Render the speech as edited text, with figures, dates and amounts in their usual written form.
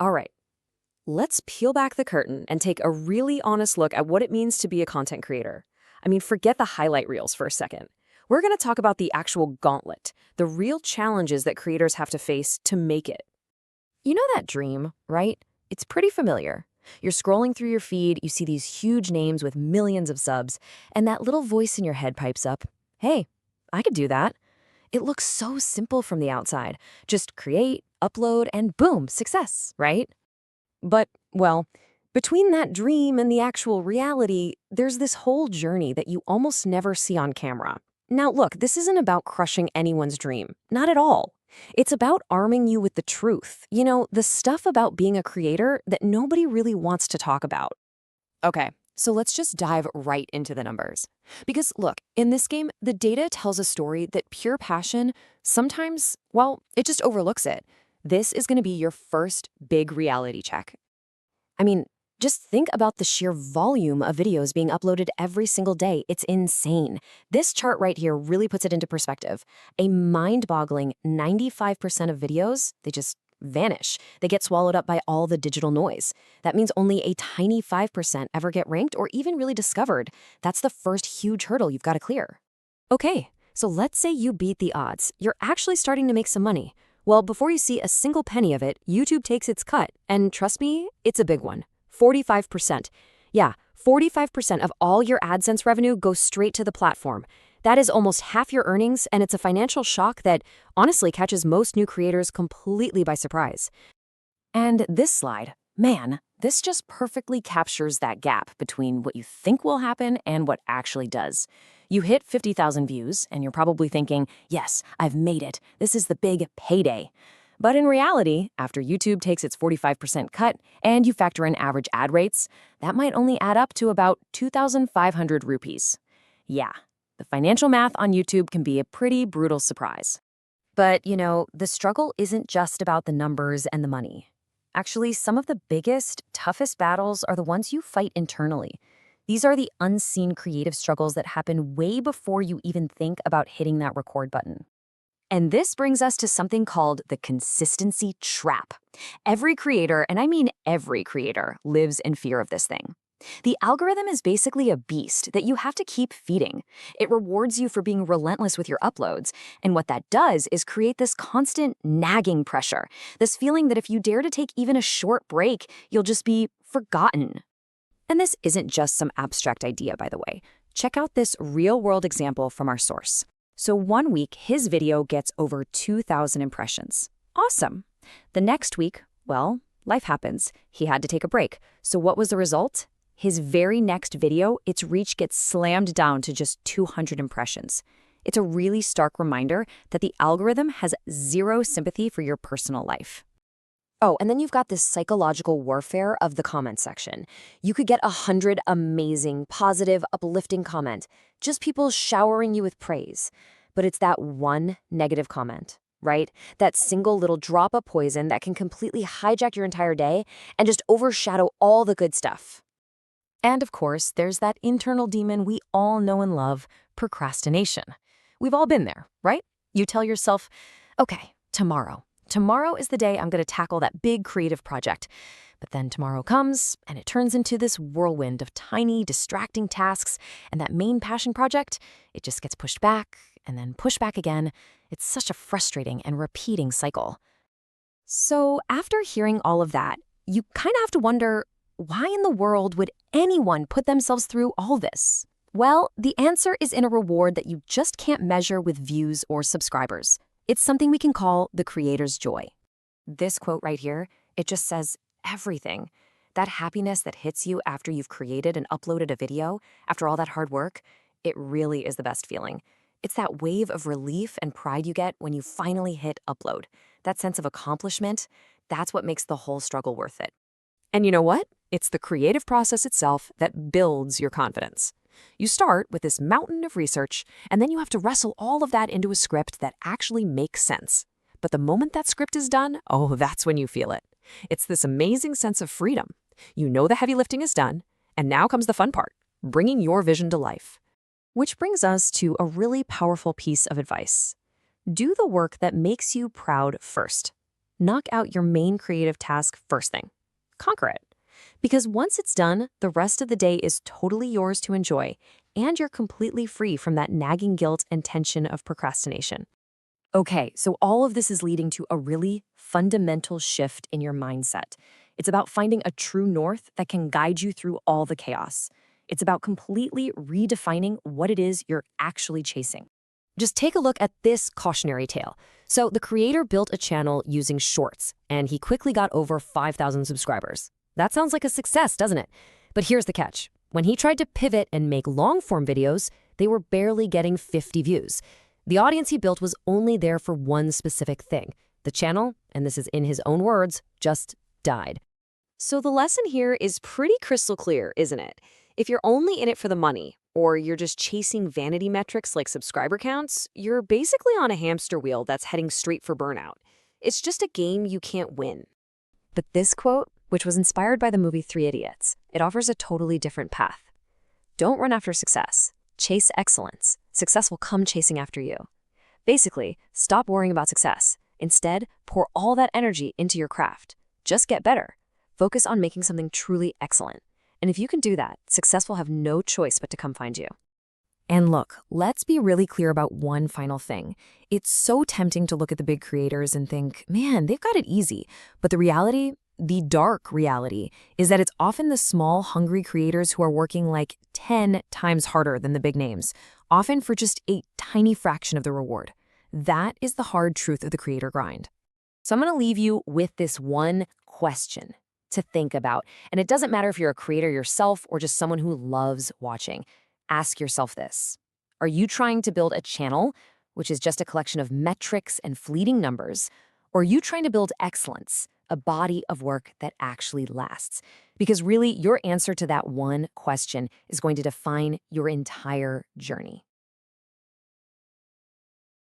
All right, let's peel back the curtain and take a really honest look at what it means to be a content creator. I mean, forget the highlight reels for a second. We're going to talk about the actual gauntlet, the real challenges that creators have to face to make it. You know that dream, right? It's pretty familiar. You're scrolling through your feed, you see these huge names with millions of subs, and that little voice in your head pipes up, "Hey, I could do that." It looks so simple from the outside. Just create, upload, and boom, success, right? But, well, between that dream and the actual reality, there's this whole journey that you almost never see on camera. Now, look, this isn't about crushing anyone's dream. Not at all. It's about arming you with the truth. You know, the stuff about being a creator that nobody really wants to talk about. Okay, so let's just dive right into the numbers. Because look, in this game, the data tells a story that pure passion sometimes, well, it just overlooks it. This is going to be your first big reality check. I mean, just think about the sheer volume of videos being uploaded every single day. It's insane. This chart right here really puts it into perspective. A mind-boggling 95% of videos, they just vanish. They get swallowed up by all the digital noise. That means only a tiny 5% ever get ranked or even really discovered. That's the first huge hurdle you've got to clear. Okay, so let's say you beat the odds. You're actually starting to make some money. Well, before you see a single penny of it, YouTube takes its cut. And trust me, it's a big one. 45%. Yeah, 45% of all your AdSense revenue goes straight to the platform. That is almost half your earnings, and it's a financial shock that honestly catches most new creators completely by surprise. And this slide, man, this just perfectly captures that gap between what you think will happen and what actually does. You hit 50,000 views, and you're probably thinking, yes, I've made it. This is the big payday. But in reality, after YouTube takes its 45% cut and you factor in average ad rates, that might only add up to about 2,500 rupees. Yeah, the financial math on YouTube can be a pretty brutal surprise. But, you know, the struggle isn't just about the numbers and the money. Actually, some of the biggest, toughest battles are the ones you fight internally. These are the unseen creative struggles that happen way before you even think about hitting that record button. And this brings us to something called the consistency trap. Every creator, and I mean every creator, lives in fear of this thing. The algorithm is basically a beast that you have to keep feeding. It rewards you for being relentless with your uploads, and what that does is create this constant nagging pressure, this feeling that if you dare to take even a short break, you'll just be forgotten. And this isn't just some abstract idea, by the way. Check out this real-world example from our source. So one week, his video gets over 2,000 impressions. Awesome. The next week, well, life happens. He had to take a break. So what was the result? His very next video, its reach gets slammed down to just 200 impressions. It's a really stark reminder that the algorithm has zero sympathy for your personal life. Oh, and then you've got this psychological warfare of the comment section. You could get 100 amazing, positive, uplifting comment, just people showering you with praise. But it's that one negative comment, right? That single little drop of poison that can completely hijack your entire day and just overshadow all the good stuff. And of course, there's that internal demon we all know and love, procrastination. We've all been there, right? You tell yourself, okay, Tomorrow is the day I'm going to tackle that big creative project. But then tomorrow comes, and it turns into this whirlwind of tiny, distracting tasks, and that main passion project, it just gets pushed back, and then pushed back again. It's such a frustrating and repeating cycle. So after hearing all of that, you kind of have to wonder, why in the world would anyone put themselves through all this? Well, the answer is in a reward that you just can't measure with views or subscribers. It's something we can call the creator's joy. This quote right here, it just says everything. That happiness that hits you after you've created and uploaded a video, after all that hard work, it really is the best feeling. It's that wave of relief and pride you get when you finally hit upload. That sense of accomplishment, that's what makes the whole struggle worth it. And you know what? It's the creative process itself that builds your confidence. You start with this mountain of research, and then you have to wrestle all of that into a script that actually makes sense. But the moment that script is done, oh, that's when you feel it. It's this amazing sense of freedom. You know the heavy lifting is done, and now comes the fun part, bringing your vision to life. Which brings us to a really powerful piece of advice. Do the work that makes you proud first. knock out your main creative task first thing. Conquer it. Because once it's done, the rest of the day is totally yours to enjoy, and you're completely free from that nagging guilt and tension of procrastination. Okay, so all of this is leading to a really fundamental shift in your mindset. It's about finding a true north that can guide you through all the chaos. It's about completely redefining what it is you're actually chasing. Just take a look at this cautionary tale. So the creator built a channel using shorts, and he quickly got over 5,000 subscribers. That sounds like a success, doesn't it? But here's the catch. When he tried to pivot and make long-form videos, they were barely getting 50 views. The audience he built was only there for one specific thing. The channel, and this is in his own words, just died. So the lesson here is pretty crystal clear, isn't it? If you're only in it for the money, or you're just chasing vanity metrics like subscriber counts, you're basically on a hamster wheel that's heading straight for burnout. It's just a game you can't win. But this quote, which was inspired by the movie Three Idiots, it offers a totally different path. Don't run after success. Chase excellence. Success will come chasing after you. Basically, stop worrying about success. Instead, pour all that energy into your craft. Just get better. Focus on making something truly excellent. And if you can do that, success will have no choice but to come find you. And look, let's be really clear about one final thing. It's so tempting to look at the big creators and think, man, they've got it easy. But the reality, the dark reality, is that it's often the small, hungry creators who are working like 10 times harder than the big names, often for just a tiny fraction of the reward. That is the hard truth of the creator grind. So I'm going to leave you with this one question to think about. And it doesn't matter if you're a creator yourself or just someone who loves watching. Ask yourself this. Are you trying to build a channel, which is just a collection of metrics and fleeting numbers, or are you trying to build excellence, a body of work that actually lasts? Because really, your answer to that one question is going to define your entire journey.